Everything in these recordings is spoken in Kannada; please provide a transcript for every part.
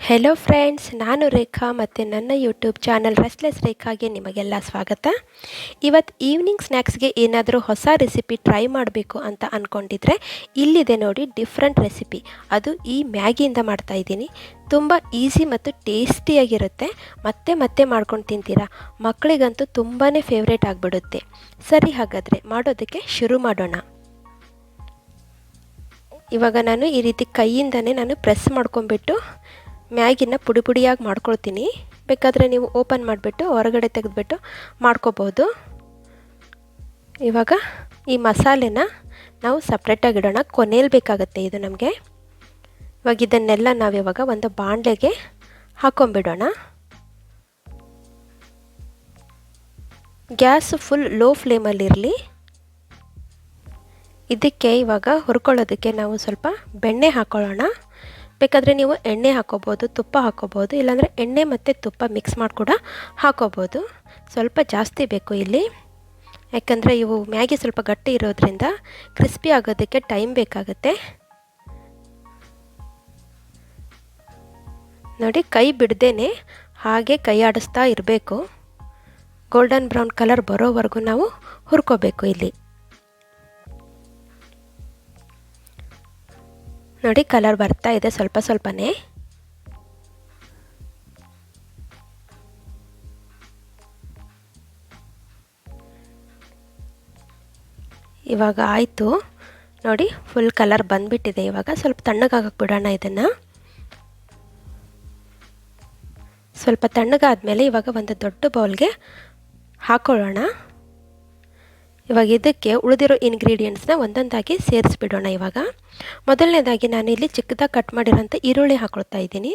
ಹೆಲೋ ಫ್ರೆಂಡ್ಸ್, ನಾನು ರೇಖಾ ಮತ್ತು ನನ್ನ ಯೂಟ್ಯೂಬ್ ಚಾನಲ್ ರೆಸ್ಟ್ಲೆಸ್ ರೇಖಾಗೆ ನಿಮಗೆಲ್ಲ ಸ್ವಾಗತ. ಇವತ್ತು ಈವ್ನಿಂಗ್ ಸ್ನ್ಯಾಕ್ಸ್ಗೆ ಏನಾದರೂ ಹೊಸ ರೆಸಿಪಿ ಟ್ರೈ ಮಾಡಬೇಕು ಅಂತ ಅಂದ್ಕೊಂಡಿದ್ರೆ ಇಲ್ಲಿದೆ ನೋಡಿ ಡಿಫ್ರೆಂಟ್ ರೆಸಿಪಿ. ಅದು ಈ ಮ್ಯಾಗಿಯಿಂದ ಮಾಡ್ತಾಯಿದ್ದೀನಿ. ತುಂಬ ಈಸಿ ಮತ್ತು ಟೇಸ್ಟಿಯಾಗಿರುತ್ತೆ. ಮತ್ತೆ ಮತ್ತೆ ಮಾಡ್ಕೊಂಡು ತಿಂತೀರಾ. ಮಕ್ಕಳಿಗಂತೂ ತುಂಬಾ ಫೇವ್ರೇಟ್ ಆಗಿಬಿಡುತ್ತೆ. ಸರಿ, ಹಾಗಾದರೆ ಮಾಡೋದಕ್ಕೆ ಶುರು ಮಾಡೋಣ. ಇವಾಗ ನಾನು ಈ ರೀತಿ ಕೈಯಿಂದನೇ ಪ್ರೆಸ್ ಮಾಡ್ಕೊಂಬಿಟ್ಟು ಮ್ಯಾಗಿನ ಪುಡಿ ಪುಡಿಯಾಗಿ ಮಾಡ್ಕೊಳ್ತೀನಿ. ಬೇಕಾದರೆ ನೀವು ಓಪನ್ ಮಾಡಿಬಿಟ್ಟು ಹೊರಗಡೆ ತೆಗೆದುಬಿಟ್ಟು ಮಾಡ್ಕೋಬೋದು. ಇವಾಗ ಈ ಮಸಾಲೆನ ನಾವು ಸಪ್ರೇಟಾಗಿ ಇಡೋಣ. ಕೊನೆಯಲ್ಲಿ ಬೇಕಾಗುತ್ತೆ ಇದು ನಮಗೆ. ಇವಾಗ ಇದನ್ನೆಲ್ಲ ನಾವಿವಾಗ ಒಂದು ಬಾಣಲೆಗೆ ಹಾಕೊಂಬಿಡೋಣ. ಗ್ಯಾಸ್ ಫುಲ್ ಲೋ ಫ್ಲೇಮಲ್ಲಿರಲಿ. ಇದಕ್ಕೆ ಇವಾಗ ಹುರ್ಕೊಳ್ಳೋದಕ್ಕೆ ನಾವು ಸ್ವಲ್ಪ ಬೆಣ್ಣೆ ಹಾಕ್ಕೊಳ್ಳೋಣ. ಬೇಕಾದರೆ ನೀವು ಎಣ್ಣೆ ಹಾಕೋಬೋದು, ತುಪ್ಪ ಹಾಕೋಬೋದು, ಇಲ್ಲಾಂದರೆ ಎಣ್ಣೆ ಮತ್ತು ತುಪ್ಪ ಮಿಕ್ಸ್ ಮಾಡಿ ಕೂಡ ಹಾಕೋಬೋದು. ಸ್ವಲ್ಪ ಜಾಸ್ತಿ ಬೇಕು ಇಲ್ಲಿ, ಯಾಕಂದರೆ ಇವು ಮ್ಯಾಗಿ ಸ್ವಲ್ಪ ಗಟ್ಟಿ ಇರೋದ್ರಿಂದ ಕ್ರಿಸ್ಪಿ ಆಗೋದಕ್ಕೆ ಟೈಮ್ ಬೇಕಾಗುತ್ತೆ. ನೋಡಿ, ಕೈ ಬಿಡ್ದೇನೆ ಹಾಗೆ ಕೈ ಆಡಿಸ್ತಾ ಇರಬೇಕು. ಗೋಲ್ಡನ್ ಬ್ರೌನ್ ಕಲರ್ ಬರೋವರೆಗೂ ನಾವು ಹುರ್ಕೋಬೇಕು ಇಲ್ಲಿ. ನೋಡಿ, ಕಲರ್ ಬರ್ತಾ ಇದೆ ಸ್ವಲ್ಪ ಸ್ವಲ್ಪನೇ. ಇವಾಗ ಆಯಿತು ನೋಡಿ, ಫುಲ್ ಕಲರ್ ಬಂದುಬಿಟ್ಟಿದೆ. ಇವಾಗ ಸ್ವಲ್ಪ ತಣ್ಣಗಾಗಕ್ಕೆ ಬಿಡೋಣ ಇದನ್ನು. ಸ್ವಲ್ಪ ತಣ್ಣಗಾದ್ಮೇಲೆ ಇವಾಗ ಒಂದು ದೊಡ್ಡ ಬೌಲ್ಗೆ ಹಾಕೊಳ್ಳೋಣ. ಇವಾಗ ಇದಕ್ಕೆ ಉಳಿದಿರೋ ಇಂಗ್ರೀಡಿಯೆಂಟ್ಸ್ನ ಒಂದೊಂದಾಗಿ ಸೇರಿಸ್ಬಿಡೋಣ. ಇವಾಗ ಮೊದಲನೇದಾಗಿ ನಾನಿಲ್ಲಿ ಚಿಕ್ಕದಾಗಿ ಕಟ್ ಮಾಡಿರೋಂಥ ಈರುಳ್ಳಿ ಹಾಕ್ಕೊಳ್ತಾ ಇದ್ದೀನಿ.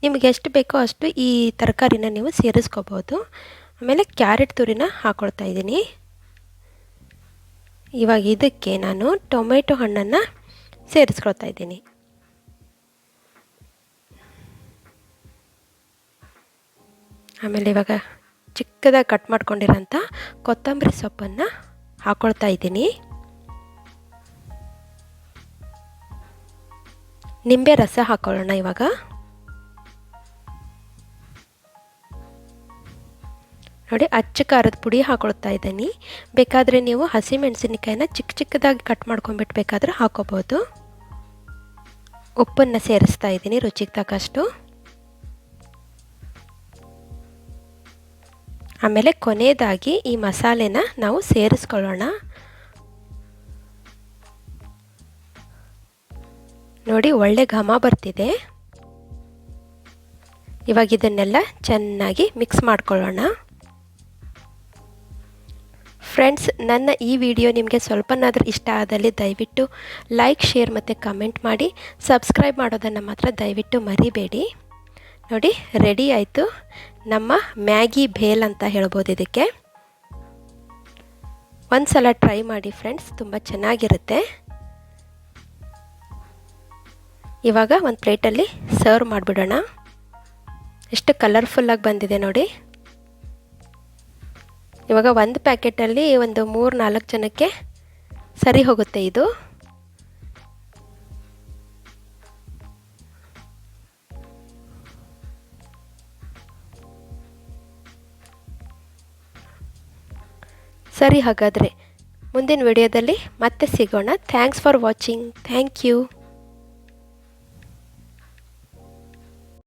ನಿಮಗೆ ಎಷ್ಟು ಬೇಕೋ ಅಷ್ಟು ಈ ತರಕಾರಿನ ನೀವು ಸೇರಿಸ್ಕೋಬೋದು. ಆಮೇಲೆ ಕ್ಯಾರೆಟ್ ತುರಿನ ಹಾಕ್ಕೊಳ್ತಾ ಇದ್ದೀನಿ. ಇವಾಗ ಇದಕ್ಕೆ ನಾನು ಟೊಮೆಟೊ ಹಣ್ಣನ್ನು ಸೇರಿಸ್ಕೊಳ್ತಾ ಇದ್ದೀನಿ. ಆಮೇಲೆ ಇವಾಗ ಚಿಕ್ಕದಾಗಿ ಕಟ್ ಮಾಡ್ಕೊಂಡಿರೋಂಥ ಕೊತ್ತಂಬರಿ ಸೊಪ್ಪನ್ನು ಹಾಕ್ಕೊಳ್ತಾ ಇದ್ದೀನಿ. ನಿಂಬೆ ರಸ ಹಾಕ್ಕೊಳ್ಳೋಣ. ಇವಾಗ ನೋಡಿ, ಅಚ್ಚ ಖಾರದ ಪುಡಿ ಹಾಕ್ಕೊಳ್ತಾ ಇದ್ದೀನಿ. ಬೇಕಾದರೆ ನೀವು ಹಸಿಮೆಣಸಿನಕಾಯಿನ ಚಿಕ್ಕ ಚಿಕ್ಕದಾಗಿ ಕಟ್ ಮಾಡ್ಕೊಂಡ್ಬಿಟ್ಟು ಬೇಕಾದರೆ ಹಾಕೋಬೋದು. ಉಪ್ಪನ್ನು ಸೇರಿಸ್ತಾ ಇದ್ದೀನಿ ರುಚಿಗೆ ತಕ್ಕಷ್ಟು. ಆಮೇಲೆ ಕೊನೆಯದಾಗಿ ಈ ಮಸಾಲೆನ ನಾವು ಸೇರಿಸ್ಕೊಳ್ಳೋಣ. ನೋಡಿ, ಒಳ್ಳೆ ಘಮ ಬರ್ತಿದೆ. ಇವಾಗ ಇದನ್ನೆಲ್ಲ ಚೆನ್ನಾಗಿ ಮಿಕ್ಸ್ ಮಾಡ್ಕೊಳ್ಳೋಣ. ಫ್ರೆಂಡ್ಸ್, ನನ್ನ ಈ ವಿಡಿಯೋ ನಿಮಗೆ ಸ್ವಲ್ಪನಾದರೂ ಇಷ್ಟ ಆದಲ್ಲಿ ದಯವಿಟ್ಟು ಲೈಕ್, ಶೇರ್ ಮತ್ತು ಕಮೆಂಟ್ ಮಾಡಿ. ಸಬ್ಸ್ಕ್ರೈಬ್ ಮಾಡೋದನ್ನು ಮಾತ್ರ ದಯವಿಟ್ಟು ಮರಿಬೇಡಿ. ನೋಡಿ, ರೆಡಿ ಆಯಿತು ನಮ್ಮ ಮ್ಯಾಗಿ ಭೇಲ್ ಅಂತ ಹೇಳ್ಬೋದು ಇದಕ್ಕೆ. ಒಂದು ಸಲ ಟ್ರೈ ಮಾಡಿ ಫ್ರೆಂಡ್ಸ್, ತುಂಬ ಚೆನ್ನಾಗಿರುತ್ತೆ. ಇವಾಗ ಒಂದು ಪ್ಲೇಟಲ್ಲಿ ಸರ್ವ್ ಮಾಡಿಬಿಡೋಣ. ಎಷ್ಟು ಕಲರ್ಫುಲ್ಲಾಗಿ ಬಂದಿದೆ ನೋಡಿ. ಇವಾಗ ಒಂದು ಪ್ಯಾಕೆಟಲ್ಲಿ ಒಂದು 3-4 ಜನಕ್ಕೆ ಸರಿ ಹೋಗುತ್ತೆ ಇದು. ಸರಿ, ಹಾಗಾದರೆ ಮುಂದಿನ ವಿಡಿಯೋದಲ್ಲಿ ಮತ್ತೆ ಸಿಗೋಣ. Thanks for watching. Thank you.